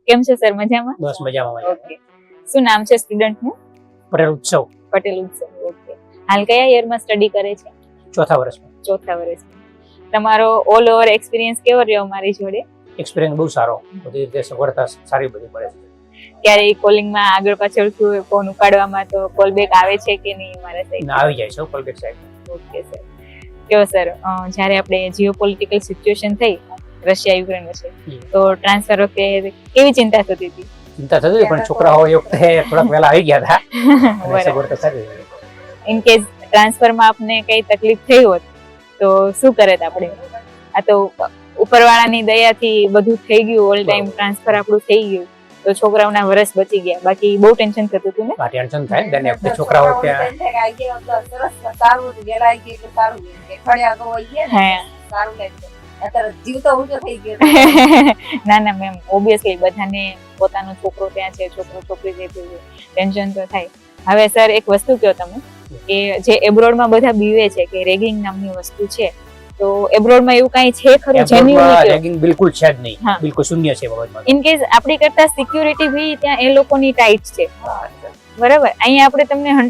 કેમ છો સર, મજામાં? બસ મજામાં. ઓકે. શું નામ છે સ્ટુડન્ટનું? પટેલ ઉત્સવ. પટેલ ઉત્સવ. ઓકે. હાલ કયા યરમાં સ્ટડી કરે છે? ચોથા વર્ષમાં. ચોથા વર્ષમાં. તમારો ઓલ ઓવર એક્સપિરિયન્સ કેવો રહ્યો મારી જોડે? એક્સપિરિયન્સ બહુ સારો, બધી રીતે સગવડતા સારી બધી મળે છે. ક્યારે કોલિંગમાં આગળ પાછળ થયું, ફોન ઉપાડવામાં તો કોલ બેક આવે છે કે નહીં મારા સાઈડ? આવી જાય છે કોલગેટ સાઈડ. Okay sir. કેવો સર, જ્યારે આપણે જીઓપોલિટિકલ સિચ્યુએશન થઈ રશિયા યુક્રેન વચ્ચે, તો ટ્રાન્સફર વખતે કેવી ચિંતા થતી હતી? ચિંતા થતી પણ છોકરાઓ એ વખતે થોડાક વહેલા આવી ગયા હતા. સગવડતા સારી રહી. ઇન કેસ ટ્રાન્સફરમાં આપને કઈ તકલીફ થઈ હોત તો શું કરે આપણે? આ તો ઉપરવાળાની દયાથી બધું થઈ ગયું, ઓલ ટાઈમ ટ્રાન્સફર આપણું થઈ ગયું, તો છોકરાઓના વર્ષ બચી ગયા. બાકી બહુ ટેન્શન થતું હતું ને? ટેન્શન થાય ને, વખતે છોકરાઓ ત્યાં ના ના મેમ, ઓબ્વિયસલી બધાને પોતાનો છોકરો ત્યાં છે, છોકરો છોકરી છે, ટેન્શન તો થાય. હવે સર એક વસ્તુ કહો તમે, કે જે એબ્રોડમાં બધા બીવે છે કે રેગિંગ નામની વસ્તુ છે, તો એબ્રોડમાં એવું કઈ છે ખરું? જેન્યુઇનલી રેગિંગ બિલકુલ છે જ નહીં, બિલકુલ શૂન્ય છે બાબતમાં. ઇન કેસ આપણી કરતા સિક્યુરિટી બી ત્યાં એ લોકોની ટાઈટ છે, બરાબર? અહીંયા આપણે તમને 100